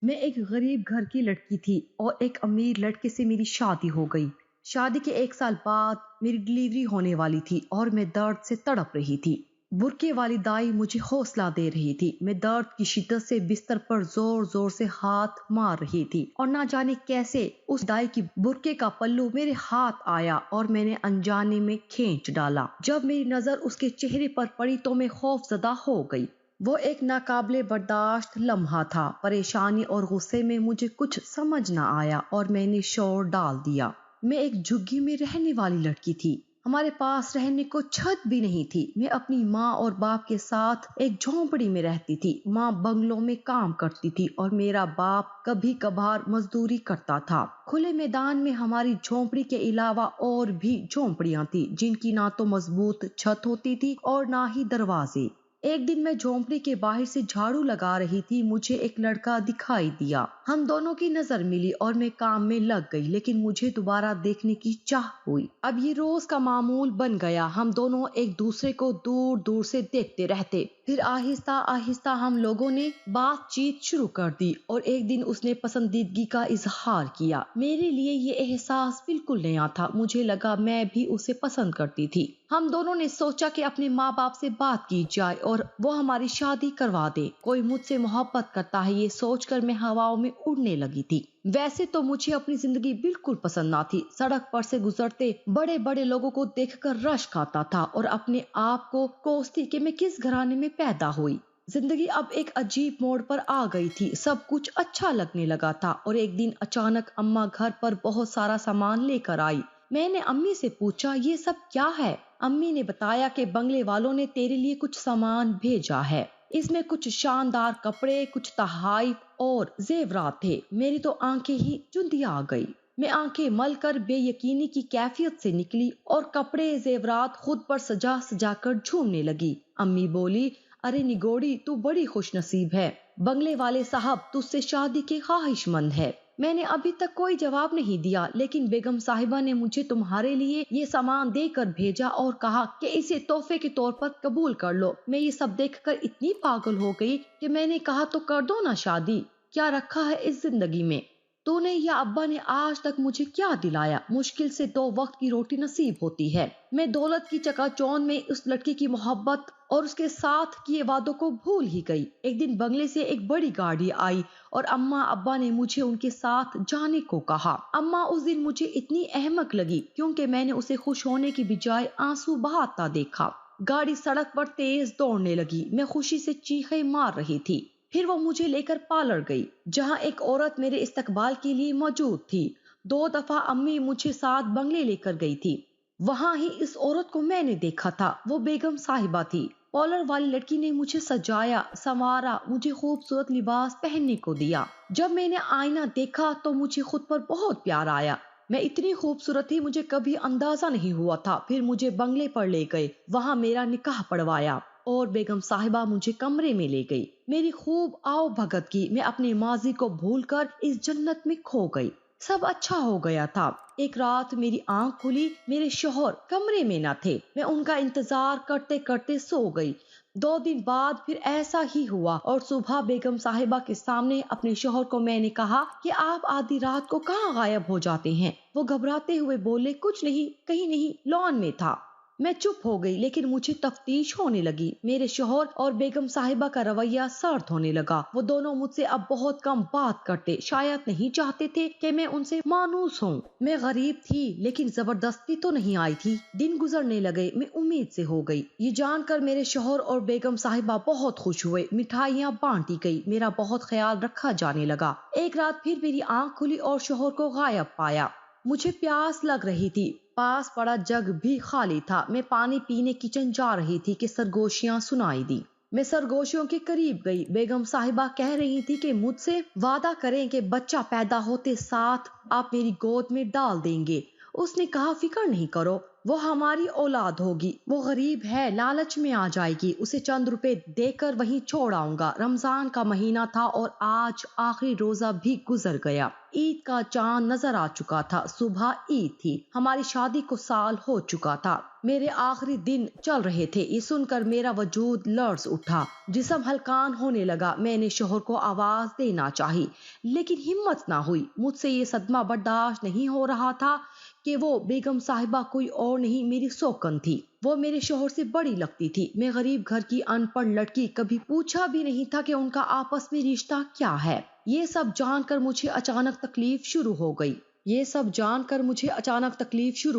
میں ایک غریب گھر کی لڑکی تھی اور ایک امیر لڑکے سے میری شادی ہو گئی۔ شادی کے 1 سال بعد میری ڈلیوری ہونے والی تھی اور میں درد سے تڑپ رہی تھی۔ برقے والی دائی مجھے حوصلہ دے رہی تھی۔ میں درد کی شدت سے بستر پر زور زور سے ہاتھ مار رہی تھی اور نہ جانے کیسے اس دائی کی برقے کا پلو میرے ہاتھ آیا اور میں نے انجانے میں کھینچ ڈالا۔ جب میری نظر اس کے چہرے پر پڑی تو میں خوف زدہ ہو گئی۔ وہ ایک ناقابل برداشت لمحہ تھا۔ پریشانی اور غصے میں مجھے کچھ سمجھ نہ آیا اور میں نے شور ڈال دیا۔ میں ایک جھگی میں رہنے والی لڑکی تھی۔ ہمارے پاس رہنے کو چھت بھی نہیں تھی۔ میں اپنی ماں اور باپ کے ساتھ ایک جھونپڑی میں رہتی تھی۔ ماں بنگلوں میں کام کرتی تھی اور میرا باپ کبھی کبھار مزدوری کرتا تھا۔ کھلے میدان میں ہماری جھونپڑی کے علاوہ اور بھی جھونپڑیاں تھیں جن کی نہ تو مضبوط چھت ہوتی تھی اور نہ ہی دروازے۔ ایک دن میں جھونپڑی کے باہر سے جھاڑو لگا رہی تھی۔ مجھے ایک لڑکا دکھائی دیا۔ ہم دونوں کی نظر ملی اور میں کام میں لگ گئی، لیکن مجھے دوبارہ دیکھنے کی چاہ ہوئی۔ اب یہ روز کا معمول بن گیا۔ ہم دونوں ایک دوسرے کو دور دور سے دیکھتے رہتے۔ پھر آہستہ آہستہ ہم لوگوں نے بات چیت شروع کر دی اور ایک دن اس نے پسندیدگی کا اظہار کیا۔ میرے لیے یہ احساس بالکل نیا تھا۔ مجھے لگا میں بھی اسے پسند کرتی تھی۔ ہم دونوں نے سوچا کہ اپنے ماں باپ سے بات کی جائے اور وہ ہماری شادی کروا دے۔ کوئی مجھ سے محبت کرتا ہے، یہ سوچ کر میں ہواؤں میں اڑنے لگی تھی۔ ویسے تو مجھے اپنی زندگی بالکل پسند نہ تھی۔ سڑک پر سے گزرتے بڑے بڑے لوگوں کو دیکھ کر رشک آتا تھا اور اپنے آپ کو کوستی کہ میں کس گھرانے میں پیدا ہوئی۔ زندگی اب ایک عجیب موڑ پر آ گئی تھی۔ سب کچھ اچھا لگنے لگا تھا اور ایک دن اچانک اماں گھر پر بہت سارا سامان لے کر آئی۔ میں نے امی سے پوچھا، یہ سب کیا ہے؟ امی نے بتایا کہ بنگلے والوں نے تیرے لیے کچھ سامان بھیجا ہے۔ اس میں کچھ شاندار کپڑے، کچھ تحائف اور زیورات تھے۔ میری تو آنکھیں ہی چندیا آ گئی۔ میں آنکھیں مل کر بے یقینی کی کیفیت سے نکلی اور کپڑے زیورات خود پر سجا سجا کر جھومنے لگی۔ امی بولی، ارے نگوڑی، تو بڑی خوش نصیب ہے۔ بنگلے والے صاحب تجھ سے شادی کے خواہش مند ہے۔ میں نے ابھی تک کوئی جواب نہیں دیا، لیکن بیگم صاحبہ نے مجھے تمہارے لیے یہ سامان دے کر بھیجا اور کہا کہ اسے تحفے کے طور پر قبول کر لو۔ میں یہ سب دیکھ کر اتنی پاگل ہو گئی کہ میں نے کہا، تو کر دو نا شادی، کیا رکھا ہے اس زندگی میں؟ تو نے یا ابا نے آج تک مجھے کیا دلایا؟ مشکل سے 2 وقت کی روٹی نصیب ہوتی ہے۔ میں دولت کی چکا چوند میں اس لڑکی کی محبت اور اس کے ساتھ کیے وعدوں کو بھول ہی گئی۔ ایک دن بنگلے سے ایک بڑی گاڑی آئی اور اماں ابا نے مجھے ان کے ساتھ جانے کو کہا۔ اماں اس دن مجھے اتنی احمق لگی کیونکہ میں نے اسے خوش ہونے کی بجائے آنسو بہاتا دیکھا۔ گاڑی سڑک پر تیز دوڑنے لگی۔ میں خوشی سے چیخیں مار رہی تھی۔ پھر وہ مجھے لے کر پارلر گئی جہاں ایک عورت میرے استقبال کے لیے موجود تھی۔ 2 دفعہ امی مجھے ساتھ بنگلے لے کر گئی تھی۔ وہاں ہی اس عورت کو میں نے دیکھا تھا۔ وہ بیگم صاحبہ تھی۔ پارلر والی لڑکی نے مجھے سجایا، سنوارا، مجھے خوبصورت لباس پہننے کو دیا۔ جب میں نے آئینہ دیکھا تو مجھے خود پر بہت پیار آیا۔ میں اتنی خوبصورت تھی، مجھے کبھی اندازہ نہیں ہوا تھا۔ پھر مجھے بنگلے پر لے گئے، وہاں میرا نکاح پڑھوایا اور بیگم صاحبہ مجھے کمرے میں لے گئی۔ میری خوب آؤ بھگت کی۔ میں اپنے ماضی کو بھول کر اس جنت میں کھو گئی۔ سب اچھا ہو گیا تھا۔ ایک رات میری آنکھ کھلی، میرے شوہر کمرے میں نہ تھے۔ میں ان کا انتظار کرتے کرتے سو گئی۔ 2 دن بعد پھر ایسا ہی ہوا اور صبح بیگم صاحبہ کے سامنے اپنے شوہر کو میں نے کہا کہ آپ آدھی رات کو کہاں غائب ہو جاتے ہیں؟ وہ گھبراتے ہوئے بولے، کچھ نہیں، کہیں نہیں، لان میں تھا۔ میں چپ ہو گئی، لیکن مجھے تفتیش ہونے لگی۔ میرے شوہر اور بیگم صاحبہ کا رویہ سرد ہونے لگا۔ وہ دونوں مجھ سے اب بہت کم بات کرتے، شاید نہیں چاہتے تھے کہ میں ان سے مانوس ہوں۔ میں غریب تھی لیکن زبردستی تو نہیں آئی تھی۔ دن گزرنے لگے، میں امید سے ہو گئی۔ یہ جان کر میرے شوہر اور بیگم صاحبہ بہت خوش ہوئے۔ مٹھائیاں بانٹی گئی، میرا بہت خیال رکھا جانے لگا۔ ایک رات پھر میری آنکھ کھلی اور شوہر کو غائب پایا۔ مجھے پیاس لگ رہی تھی۔ پاس پڑا جگ بھی خالی تھا۔ میں پانی پینے کچن جا رہی تھی کہ سرگوشیاں سنائی دی۔ میں سرگوشیوں کے قریب گئی۔ بیگم صاحبہ کہہ رہی تھی کہ مجھ سے وعدہ کریں کہ بچہ پیدا ہوتے ساتھ آپ میری گود میں ڈال دیں گے۔ اس نے کہا، فکر نہیں کرو، وہ ہماری اولاد ہوگی۔ وہ غریب ہے، لالچ میں آ جائے گی، اسے چند روپے دے کر وہیں چھوڑ آؤں گا۔ رمضان کا مہینہ تھا اور آج آخری روزہ بھی گزر گیا۔ عید کا چاند نظر آ چکا تھا، صبح عید تھی، ہماری شادی کو سال ہو چکا تھا، میرے آخری دن چل رہے تھے۔ یہ سن کر میرا وجود لرز اٹھا، جسم ہلکان ہونے لگا۔ میں نے شوہر کو آواز دینا چاہی لیکن ہمت نہ ہوئی۔ مجھ سے یہ صدمہ برداشت نہیں ہو رہا تھا کہ وہ بیگم صاحبہ کوئی اور نہیں، میری سوکن تھی۔ وہ میرے شوہر سے بڑی لگتی تھی۔ میں غریب گھر کی ان پڑھ لڑکی، کبھی پوچھا بھی نہیں تھا کہ ان کا آپس میں رشتہ کیا ہے۔ یہ سب جان کر مجھے اچانک تکلیف شروع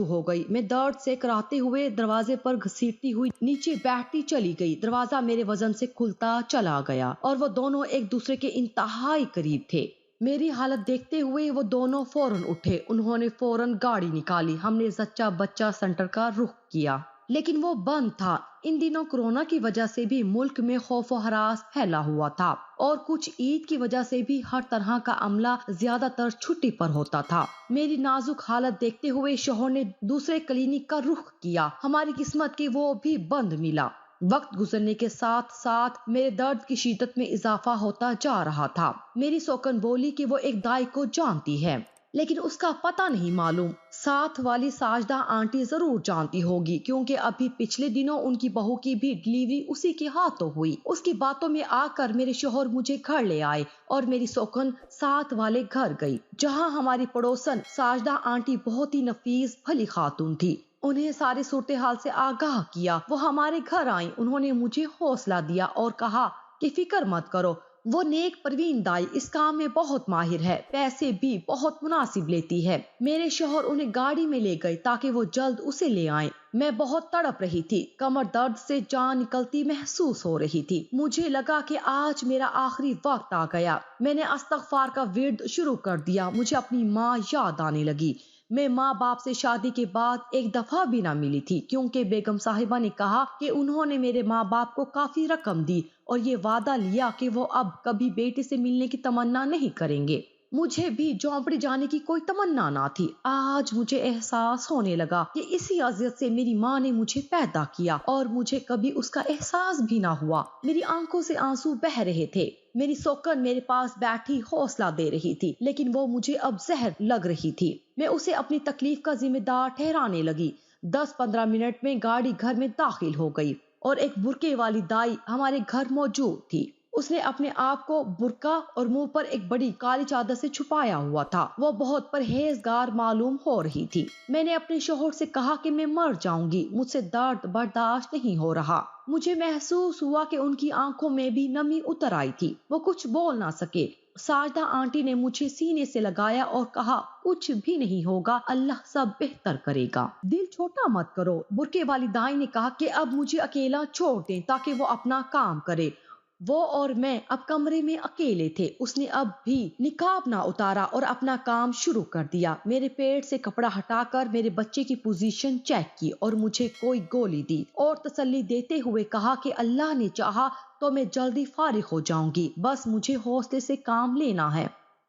ہو گئی۔ میں درد سے کراہتے ہوئے دروازے پر گھسیٹتی ہوئی نیچے بیٹھتی چلی گئی۔ دروازہ میرے وزن سے کھلتا چلا گیا اور وہ دونوں ایک دوسرے کے انتہائی قریب تھے۔ میری حالت دیکھتے ہوئے وہ دونوں فوراً اٹھے۔ انہوں نے فوراً گاڑی نکالی۔ ہم نے زچہ بچہ سینٹر کا رخ کیا لیکن وہ بند تھا۔ ان دنوں کورونا کی وجہ سے بھی ملک میں خوف و ہراس پھیلا ہوا تھا اور کچھ عید کی وجہ سے بھی ہر طرح کا عملہ زیادہ تر چھٹی پر ہوتا تھا۔ میری نازک حالت دیکھتے ہوئے شوہر نے دوسرے کلینک کا رخ کیا۔ ہماری قسمت کہ وہ بھی بند ملا۔ وقت گزرنے کے ساتھ ساتھ میرے درد کی شدت میں اضافہ ہوتا جا رہا تھا۔ میری سوکن بولی کہ وہ ایک دائی کو جانتی ہے لیکن اس کا پتہ نہیں معلوم۔ ساتھ والی ساجدہ آنٹی ضرور جانتی ہوگی کیونکہ ابھی پچھلے دنوں ان کی بہو کی بھی ڈلیوری اسی کے ہاتھوں ہوئی۔ اس کی باتوں میں آ کر میرے شوہر مجھے گھر لے آئے اور میری سوکن ساتھ والے گھر گئی جہاں ہماری پڑوسن ساجدہ آنٹی بہت ہی نفیس بھلی خاتون تھی۔ انہیں ساری صورتحال سے آگاہ کیا۔ وہ ہمارے گھر آئیں۔ انہوں نے مجھے حوصلہ دیا اور کہا کہ فکر مت کرو، وہ نیک پروین دائی اس کام میں بہت ماہر ہے، پیسے بھی بہت مناسب لیتی ہے۔ میرے شوہر انہیں گاڑی میں لے گئے تاکہ وہ جلد اسے لے آئیں۔ میں بہت تڑپ رہی تھی، کمر درد سے جان نکلتی محسوس ہو رہی تھی۔ مجھے لگا کہ آج میرا آخری وقت آ گیا۔ میں نے استغفار کا ورد شروع کر دیا۔ مجھے اپنی ماں یاد آنے لگی۔ میں ماں باپ سے شادی کے بعد ایک دفعہ بھی نہ ملی تھی کیونکہ بیگم صاحبہ نے کہا کہ انہوں نے میرے ماں باپ کو کافی رقم دی اور یہ وعدہ لیا کہ وہ اب کبھی بیٹے سے ملنے کی تمنا نہیں کریں گے۔ مجھے بھی جھونپڑی جانے کی کوئی تمنا نہ تھی۔ آج مجھے احساس ہونے لگا کہ اسی اذیت سے میری ماں نے مجھے پیدا کیا اور مجھے کبھی اس کا احساس بھی نہ ہوا۔ میری آنکھوں سے آنسو بہہ رہے تھے۔ میری سوکن میرے پاس بیٹھی حوصلہ دے رہی تھی لیکن وہ مجھے اب زہر لگ رہی تھی۔ میں اسے اپنی تکلیف کا ذمہ دار ٹھہرانے لگی۔ 10-15 منٹ میں گاڑی گھر میں داخل ہو گئی اور ایک برقعے والی دائی ہمارے گھر موجود تھی۔ اس نے اپنے آپ کو برقع اور منہ پر ایک بڑی کالی چادر سے چھپایا ہوا تھا۔ وہ بہت پرہیزگار معلوم ہو رہی تھی۔ میں نے اپنے شوہر سے کہا کہ میں مر جاؤں گی، مجھ سے درد برداشت نہیں ہو رہا۔ مجھے محسوس ہوا کہ ان کی آنکھوں میں بھی نمی اتر آئی تھی۔ وہ کچھ بول نہ سکے۔ ساجدہ آنٹی نے مجھے سینے سے لگایا اور کہا کچھ بھی نہیں ہوگا، اللہ سب بہتر کرے گا، دل چھوٹا مت کرو۔ برقعے والی دائی نے کہا کہ اب مجھے اکیلا چھوڑ دیں تاکہ وہ اپنا کام کرے۔ وہ اور میں اب کمرے میں اکیلے تھے۔ اس نے اب بھی نقاب نہ اتارا اور اپنا کام شروع کر دیا۔ میرے پیٹ سے کپڑا ہٹا کر میرے بچے کی پوزیشن چیک کی اور مجھے کوئی گولی دی اور تسلی دیتے ہوئے کہا کہ اللہ نے چاہا تو میں جلدی فارغ ہو جاؤں گی، بس مجھے حوصلے سے کام لینا ہے۔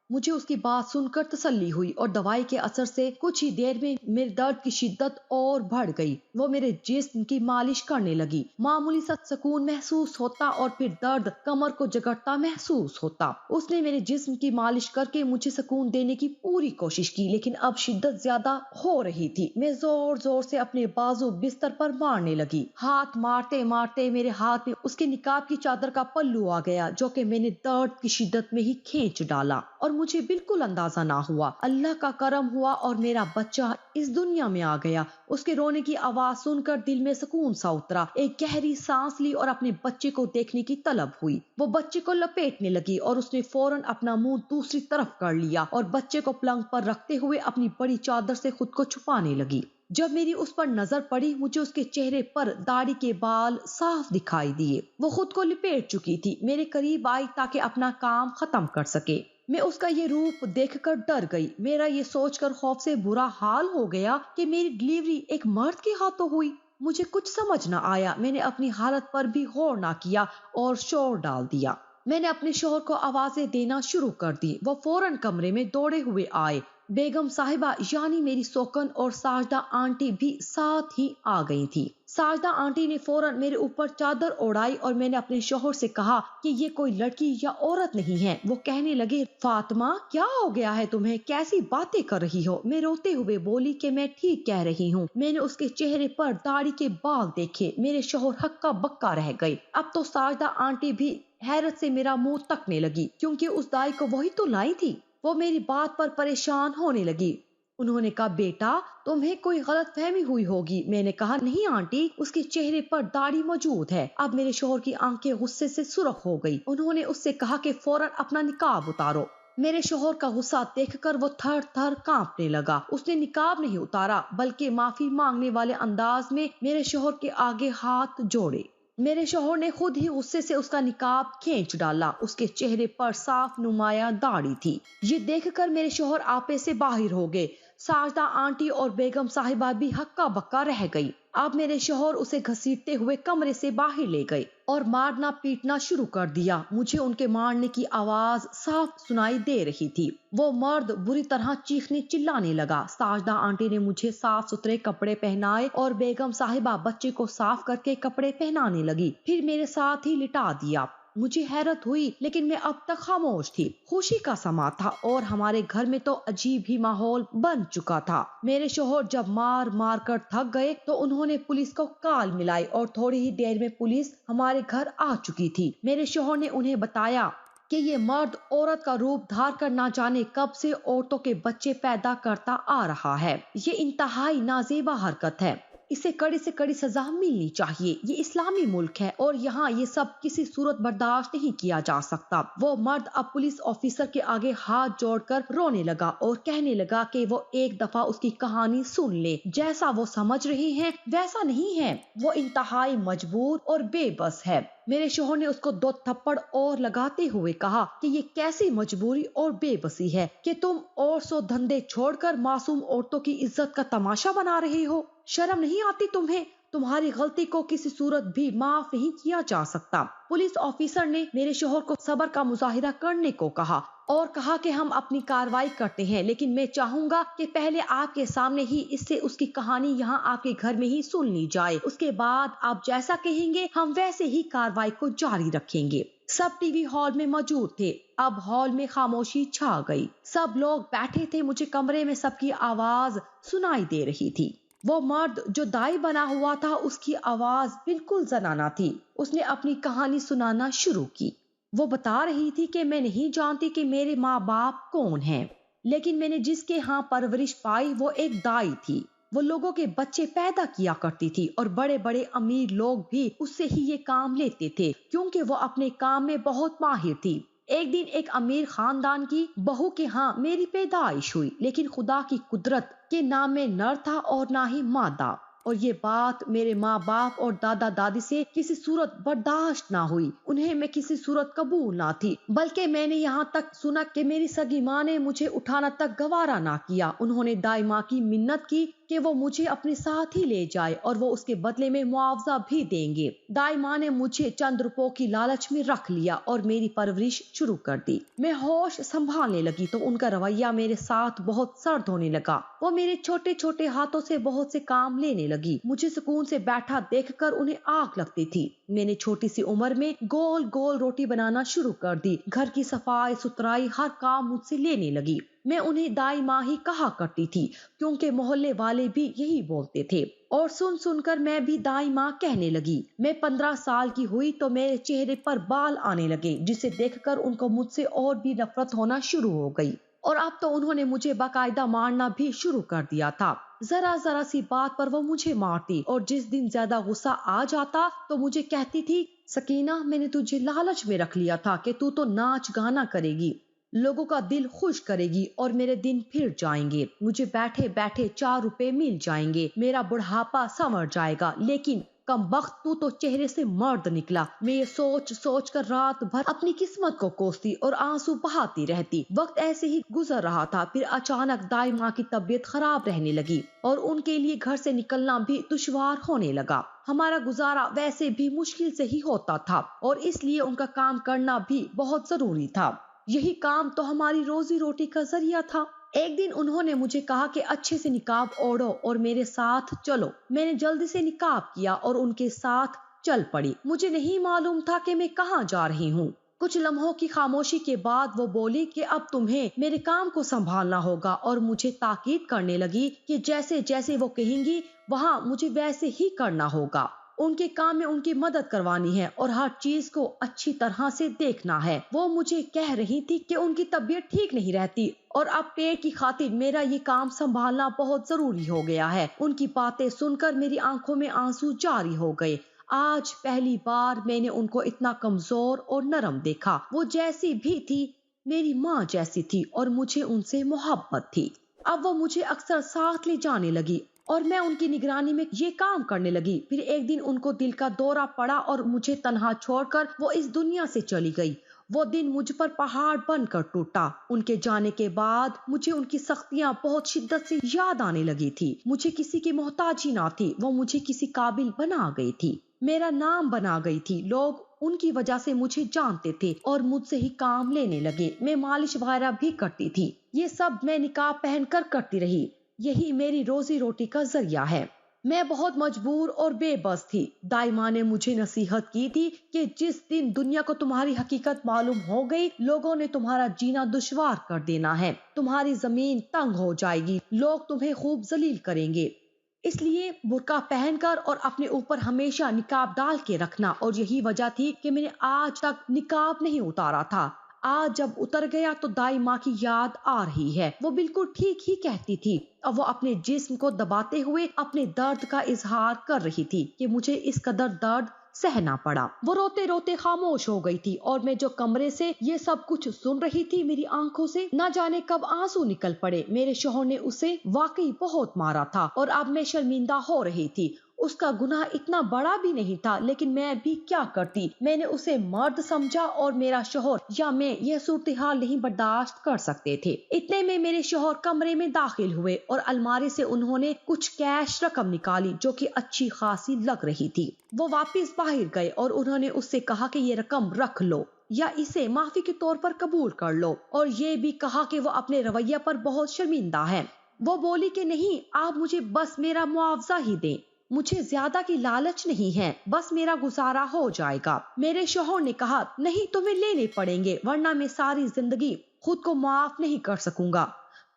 مجھے اس کی بات سن کر تسلی ہوئی اور دوائی کے اثر سے کچھ ہی دیر میں میرے درد کی شدت اور بڑھ گئی۔ وہ میرے جسم کی مالش کرنے لگی۔ معمولی سا سکون محسوس ہوتا اور پھر درد کمر کو جگڑتا محسوس ہوتا۔ اس نے میرے جسم کی مالش کر کے مجھے سکون دینے کی پوری کوشش کی لیکن اب شدت زیادہ ہو رہی تھی۔ میں زور زور سے اپنے بازو بستر پر مارنے لگی۔ ہاتھ مارتے مارتے میرے ہاتھ میں اس کے نقاب کی چادر کا پلو آ گیا جو کہ میں نے درد کی شدت میں ہی کھینچ ڈالا اور مجھے بالکل اندازہ نہ ہوا۔ اللہ کا کرم ہوا اور میرا بچہ اس دنیا میں آ گیا۔ اس کے رونے کی آواز سن کر دل میں سکون سا اترا۔ ایک گہری سانس لی اور اپنے بچے کو دیکھنے کی طلب ہوئی۔ وہ بچے کو لپیٹنے لگی اور اس نے فوراً اپنا منہ دوسری طرف کر لیا اور بچے کو پلنگ پر رکھتے ہوئے اپنی بڑی چادر سے خود کو چھپانے لگی۔ جب میری اس پر نظر پڑی مجھے اس کے چہرے پر داڑھی کے بال صاف دکھائی دیے۔ وہ خود کو لپیٹ چکی تھی۔ میرے قریب آئی تاکہ اپنا کام ختم کر سکے۔ میں اس کا یہ روپ دیکھ کر ڈر گئی۔ میرا یہ سوچ کر خوف سے برا حال ہو گیا کہ میری ڈلیوری ایک مرد کے ہاتھوں ہوئی۔ مجھے کچھ سمجھ نہ آیا۔ میں نے اپنی حالت پر بھی غور نہ کیا اور شور ڈال دیا۔ میں نے اپنے شوہر کو آوازیں دینا شروع کر دی۔ وہ فوراً کمرے میں دوڑے ہوئے آئے۔ بیگم صاحبہ یعنی میری سوکن اور ساجدہ آنٹی بھی ساتھ ہی آ گئی تھی۔ ساجدہ آنٹی نے فوراً میرے اوپر چادر اوڑھائی اور میں نے اپنے شوہر سے کہا کہ یہ کوئی لڑکی یا عورت نہیں ہے۔ وہ کہنے لگے، فاطمہ کیا ہو گیا ہے تمہیں، کیسی باتیں کر رہی ہو؟ میں روتے ہوئے بولی کہ میں ٹھیک کہہ رہی ہوں۔ میں نے اس کے چہرے پر داڑھی کے بال دیکھے۔ میرے شوہر ہکا بکا رہ گئے۔ اب تو ساجدہ آنٹی بھی حیرت سے میرا منہ تکنے لگی، کیونکہ اس دائی کو وہی تو لائی تھی۔ وہ میری بات پر پریشان ہونے لگی۔ انہوں نے کہا، بیٹا تمہیں کوئی غلط فہمی ہوئی ہوگی۔ میں نے کہا، نہیں آنٹی، اس کے چہرے پر داڑھی موجود ہے۔ اب میرے شوہر کی آنکھیں غصے سے سرخ ہو گئی۔ انہوں نے اس سے کہا کہ فوراً اپنا نقاب اتارو۔ میرے شوہر کا غصہ دیکھ کر وہ تھر تھر کانپنے لگا۔ اس نے نقاب نہیں اتارا بلکہ معافی مانگنے والے انداز میں میرے شوہر کے آگے ہاتھ جوڑے۔ میرے شوہر نے خود ہی غصے سے اس کا نقاب کھینچ ڈالا۔ اس کے چہرے پر صاف نمایاں داڑھی تھی۔ یہ دیکھ کر میرے شوہر آپے سے باہر ہو گئے۔ ساجدہ آنٹی اور بیگم صاحبہ بھی ہکا بکا رہ گئی۔ اب میرے شوہر اسے گھسیٹتے ہوئے کمرے سے باہر لے گئے اور مارنا پیٹنا شروع کر دیا۔ مجھے ان کے مارنے کی آواز صاف سنائی دے رہی تھی۔ وہ مرد بری طرح چیخنے چلانے لگا۔ ساجدہ آنٹی نے مجھے صاف ستھرے کپڑے پہنائے اور بیگم صاحبہ بچے کو صاف کر کے کپڑے پہنانے لگی، پھر میرے ساتھ ہی لٹا دیا۔ مجھے حیرت ہوئی لیکن میں اب تک خاموش تھی۔ خوشی کا سما تھا اور ہمارے گھر میں تو عجیب ہی ماحول بن چکا تھا۔ میرے شوہر جب مار مار کر تھک گئے تو انہوں نے پولیس کو کال ملائی اور تھوڑی ہی دیر میں پولیس ہمارے گھر آ چکی تھی۔ میرے شوہر نے انہیں بتایا کہ یہ مرد عورت کا روپ دھار کر نہ جانے کب سے عورتوں کے بچے پیدا کرتا آ رہا ہے۔ یہ انتہائی نازیبا حرکت ہے۔ اسے کڑی سے کڑی سزا ملنی چاہیے۔ یہ اسلامی ملک ہے اور یہاں یہ سب کسی صورت برداشت نہیں کیا جا سکتا۔ وہ مرد اب پولیس آفیسر کے آگے ہاتھ جوڑ کر رونے لگا اور کہنے لگا کہ وہ ایک دفعہ اس کی کہانی سن لے۔ جیسا وہ سمجھ رہے ہیں ویسا نہیں ہے۔ وہ انتہائی مجبور اور بے بس ہے۔ میرے شوہر نے اس کو 2 تھپڑ اور لگاتے ہوئے کہا کہ یہ کیسی مجبوری اور بے بسی ہے کہ تم اور سو دھندے چھوڑ کر معصوم عورتوں کی عزت کا تماشا بنا رہے ہو۔ شرم نہیں آتی تمہیں؟ تمہاری غلطی کو کسی صورت بھی معاف نہیں کیا جا سکتا۔ پولیس آفیسر نے میرے شوہر کو صبر کا مظاہرہ کرنے کو کہا اور کہا کہ ہم اپنی کارروائی کرتے ہیں، لیکن میں چاہوں گا کہ پہلے آپ کے سامنے ہی اس سے اس کی کہانی یہاں آپ کے گھر میں ہی سن لی جائے۔ اس کے بعد آپ جیسا کہیں گے ہم ویسے ہی کارروائی کو جاری رکھیں گے۔ سب ٹی وی ہال میں موجود تھے۔ اب ہال میں خاموشی چھا گئی۔ سب لوگ بیٹھے تھے۔ مجھے کمرے میں سب کی آواز سنائی دے رہی تھی۔ وہ مرد جو دائی بنا ہوا تھا اس کی آواز بالکل زنانہ تھی۔ اس نے اپنی کہانی سنانا شروع کی۔ وہ بتا رہی تھی کہ میں نہیں جانتی کہ میرے ماں باپ کون ہیں، لیکن میں نے جس کے ہاں پرورش پائی وہ ایک دائی تھی۔ وہ لوگوں کے بچے پیدا کیا کرتی تھی اور بڑے بڑے امیر لوگ بھی اس سے ہی یہ کام لیتے تھے کیونکہ وہ اپنے کام میں بہت ماہر تھی۔ ایک دن ایک امیر خاندان کی بہو کے ہاں میری پیدائش ہوئی، لیکن خدا کی قدرت کے نہ میں نر تھا اور نہ ہی مادہ، اور یہ بات میرے ماں باپ اور دادا دادی سے کسی صورت برداشت نہ ہوئی۔ انہیں میں کسی صورت قبول نہ تھی، بلکہ میں نے یہاں تک سنا کہ میری سگی ماں نے مجھے اٹھانا تک گوارا نہ کیا۔ انہوں نے دائی ماں کی منت کی کہ وہ مجھے اپنے ساتھ ہی لے جائے اور وہ اس کے بدلے میں معاوضہ بھی دیں گے۔ دائی ماں نے مجھے چند روپوں کی لالچ میں رکھ لیا اور میری پرورش شروع کر دی۔ میں ہوش سنبھالنے لگی تو ان کا رویہ میرے ساتھ بہت سرد ہونے لگا۔ وہ میرے چھوٹے چھوٹے ہاتھوں سے بہت سے کام لینے لگی۔ مجھے سکون سے بیٹھا دیکھ کر انہیں آگ لگتی تھی۔ میں نے چھوٹی سی عمر میں گول گول روٹی بنانا شروع کر دی۔ گھر کی صفائی ستھرائی ہر کام مجھ سے لینے لگی۔ میں انہیں دائی ماں ہی کہا کرتی تھی کیونکہ محلے والے بھی یہی بولتے تھے، اور سن سن کر میں بھی دائی ماں کہنے لگی۔ میں 15 سال کی ہوئی تو میرے چہرے پر بال آنے لگے، جسے دیکھ کر ان کو مجھ سے اور بھی نفرت ہونا شروع ہو گئی، اور اب تو انہوں نے مجھے باقاعدہ مارنا بھی شروع کر دیا تھا۔ ذرا ذرا سی بات پر وہ مجھے مارتی، اور جس دن زیادہ غصہ آ جاتا تو مجھے کہتی تھی، سکینہ میں نے تجھے لالچ میں رکھ لیا تھا کہ تو ناچ گانا کرے گی، لوگوں کا دل خوش کرے گی اور میرے دن پھر جائیں گے، مجھے بیٹھے بیٹھے 4 روپے مل جائیں گے، میرا بڑھاپا سنور جائے گا، لیکن کم بخت تو چہرے سے مرد نکلا۔ میں یہ سوچ سوچ کر رات بھر اپنی قسمت کو کوستی اور آنسو بہاتی رہتی۔ وقت ایسے ہی گزر رہا تھا، پھر اچانک دائی ماں کی طبیعت خراب رہنے لگی اور ان کے لیے گھر سے نکلنا بھی دشوار ہونے لگا۔ ہمارا گزارا ویسے بھی مشکل سے ہی ہوتا تھا اور اس لیے ان کا کام کرنا بھی بہت ضروری تھا۔ یہی کام تو ہماری روزی روٹی کا ذریعہ تھا۔ ایک دن انہوں نے مجھے کہا کہ اچھے سے نقاب اوڑھو اور میرے ساتھ چلو۔ میں نے جلدی سے نقاب کیا اور ان کے ساتھ چل پڑی۔ مجھے نہیں معلوم تھا کہ میں کہاں جا رہی ہوں۔ کچھ لمحوں کی خاموشی کے بعد وہ بولی کہ اب تمہیں میرے کام کو سنبھالنا ہوگا، اور مجھے تاکید کرنے لگی کہ جیسے جیسے وہ کہیں گی وہاں مجھے ویسے ہی کرنا ہوگا۔ ان کے کام میں ان کی مدد کروانی ہے اور ہر چیز کو اچھی طرح سے دیکھنا ہے۔ وہ مجھے کہہ رہی تھی کہ ان کی طبیعت ٹھیک نہیں رہتی اور اب پیٹ کی خاطر میرا یہ کام سنبھالنا بہت ضروری ہو گیا ہے۔ ان کی باتیں سن کر میری آنکھوں میں آنسو جاری ہو گئے۔ آج پہلی بار میں نے ان کو اتنا کمزور اور نرم دیکھا۔ وہ جیسی بھی تھی میری ماں جیسی تھی اور مجھے ان سے محبت تھی۔ اب وہ مجھے اکثر ساتھ لے جانے لگی اور میں ان کی نگرانی میں یہ کام کرنے لگی۔ پھر ایک دن ان کو دل کا دورہ پڑا اور مجھے تنہا چھوڑ کر وہ اس دنیا سے چلی گئی۔ وہ دن مجھ پر پہاڑ بن کر ٹوٹا۔ ان کے جانے کے بعد مجھے ان کی سختیاں بہت شدت سے یاد آنے لگی تھی۔ مجھے کسی کی محتاج ہی نہ تھی، وہ مجھے کسی قابل بنا گئی تھی، میرا نام بنا گئی تھی۔ لوگ ان کی وجہ سے مجھے جانتے تھے اور مجھ سے ہی کام لینے لگے۔ میں مالش وغیرہ بھی کرتی تھی۔ یہ سب میں نقاب پہن کر کرتی رہی۔ یہی میری روزی روٹی کا ذریعہ ہے۔ میں بہت مجبور اور بے بس تھی۔ دائی ماں نے مجھے نصیحت کی تھی کہ جس دن دنیا کو تمہاری حقیقت معلوم ہو گئی، لوگوں نے تمہارا جینا دشوار کر دینا ہے، تمہاری زمین تنگ ہو جائے گی، لوگ تمہیں خوب ذلیل کریں گے۔ اس لیے برقع پہن کر اور اپنے اوپر ہمیشہ نقاب ڈال کے رکھنا، اور یہی وجہ تھی کہ میں نے آج تک نقاب نہیں اتارا تھا۔ آج جب اتر گیا تو دائی ماں کی یاد آ رہی ہے۔ وہ بالکل ٹھیک ہی کہتی تھی۔ اب وہ اپنے جسم کو دباتے ہوئے اپنے درد کا اظہار کر رہی تھی کہ مجھے اس قدر درد سہنا پڑا۔ وہ روتے روتے خاموش ہو گئی تھی اور میں جو کمرے سے یہ سب کچھ سن رہی تھی، میری آنکھوں سے نہ جانے کب آنسو نکل پڑے۔ میرے شوہر نے اسے واقعی بہت مارا تھا اور اب میں شرمندہ ہو رہی تھی۔ اس کا گناہ اتنا بڑا بھی نہیں تھا، لیکن میں بھی کیا کرتی؟ میں نے اسے مرد سمجھا اور میرا شوہر یا میں یہ صورتحال نہیں برداشت کر سکتے تھے۔ اتنے میں میرے شوہر کمرے میں داخل ہوئے اور الماری سے انہوں نے کچھ کیش رقم نکالی جو کہ اچھی خاصی لگ رہی تھی۔ وہ واپس باہر گئے اور انہوں نے اس سے کہا کہ یہ رقم رکھ لو یا اسے معافی کے طور پر قبول کر لو، اور یہ بھی کہا کہ وہ اپنے رویہ پر بہت شرمندہ ہے۔ وہ بولی کہ نہیں، آپ مجھے بس میرا معاوضہ ہی دیں، مجھے زیادہ کی لالچ نہیں ہے، بس میرا گزارا ہو جائے گا۔ میرے شوہر نے کہا نہیں، تمہیں لینے پڑیں گے ورنہ میں ساری زندگی خود کو معاف نہیں کر سکوں گا۔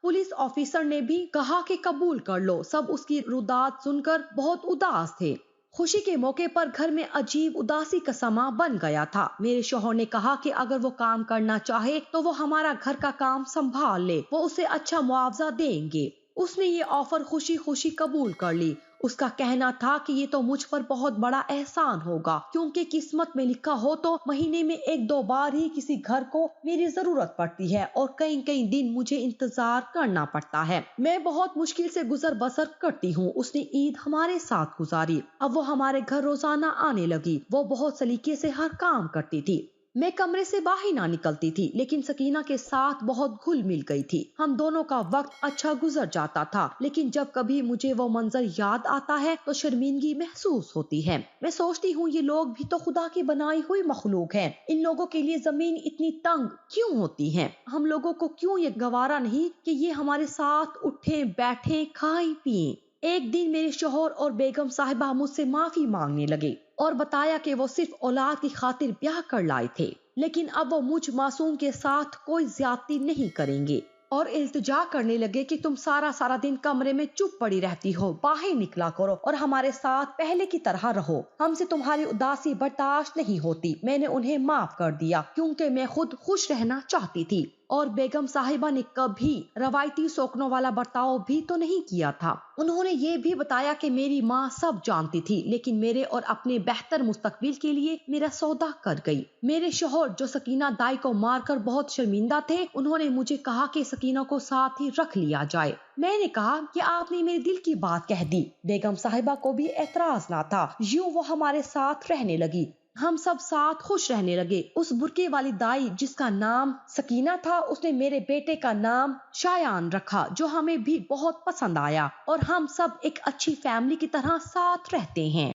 پولیس آفیسر نے بھی کہا کہ قبول کر لو۔ سب اس کی ردات سن کر بہت اداس تھے۔ خوشی کے موقع پر گھر میں عجیب اداسی کا سما بن گیا تھا۔ میرے شوہر نے کہا کہ اگر وہ کام کرنا چاہے تو وہ ہمارا گھر کا کام سنبھال لے، وہ اسے اچھا معاوضہ دیں گے۔ اس نے یہ آفر خوشی خوشی قبول کر لی۔ اس کا کہنا تھا کہ یہ تو مجھ پر بہت بڑا احسان ہوگا، کیونکہ قسمت میں لکھا ہو تو مہینے میں 1-2 بار ہی کسی گھر کو میری ضرورت پڑتی ہے اور کئی دن مجھے انتظار کرنا پڑتا ہے۔ میں بہت مشکل سے گزر بسر کرتی ہوں۔ اس نے عید ہمارے ساتھ گزاری۔ اب وہ ہمارے گھر روزانہ آنے لگی۔ وہ بہت سلیقے سے ہر کام کرتی تھی۔ میں کمرے سے باہر نہ نکلتی تھی، لیکن سکینہ کے ساتھ بہت گھل مل گئی تھی۔ ہم دونوں کا وقت اچھا گزر جاتا تھا، لیکن جب کبھی مجھے وہ منظر یاد آتا ہے تو شرمندگی محسوس ہوتی ہے۔ میں سوچتی ہوں یہ لوگ بھی تو خدا کی بنائی ہوئی مخلوق ہیں، ان لوگوں کے لیے زمین اتنی تنگ کیوں ہوتی ہے؟ ہم لوگوں کو کیوں یہ گوارا نہیں کہ یہ ہمارے ساتھ اٹھیں بیٹھیں کھائیں پئیں؟ ایک دن میرے شوہر اور بیگم صاحبہ مجھ سے معافی مانگنے لگے اور بتایا کہ وہ صرف اولاد کی خاطر بیاہ کر لائے تھے، لیکن اب وہ مجھ معصوم کے ساتھ کوئی زیادتی نہیں کریں گے، اور التجا کرنے لگے کہ تم سارا دن کمرے میں چپ پڑی رہتی ہو، باہر نکلا کرو اور ہمارے ساتھ پہلے کی طرح رہو، ہم سے تمہاری اداسی برداشت نہیں ہوتی۔ میں نے انہیں معاف کر دیا کیونکہ میں خود خوش رہنا چاہتی تھی اور بیگم صاحبہ نے کبھی روایتی سوکنوں والا برتاؤ بھی تو نہیں کیا تھا۔ انہوں نے یہ بھی بتایا کہ میری ماں سب جانتی تھی لیکن میرے اور اپنے بہتر مستقبل کے لیے میرا سودا کر گئی۔ میرے شوہر جو سکینہ دائی کو مار کر بہت شرمندہ تھے، انہوں نے مجھے کہا کہ سکینہ کو ساتھ ہی رکھ لیا جائے۔ میں نے کہا کہ آپ نے میرے دل کی بات کہہ دی۔ بیگم صاحبہ کو بھی اعتراض نہ تھا۔ یوں وہ ہمارے ساتھ رہنے لگی۔ ہم سب ساتھ خوش رہنے لگے۔ اس برقع والی دائی جس کا نام سکینہ تھا، اس نے میرے بیٹے کا نام شایان رکھا، جو ہمیں بھی بہت پسند آیا، اور ہم سب ایک اچھی فیملی کی طرح ساتھ رہتے ہیں۔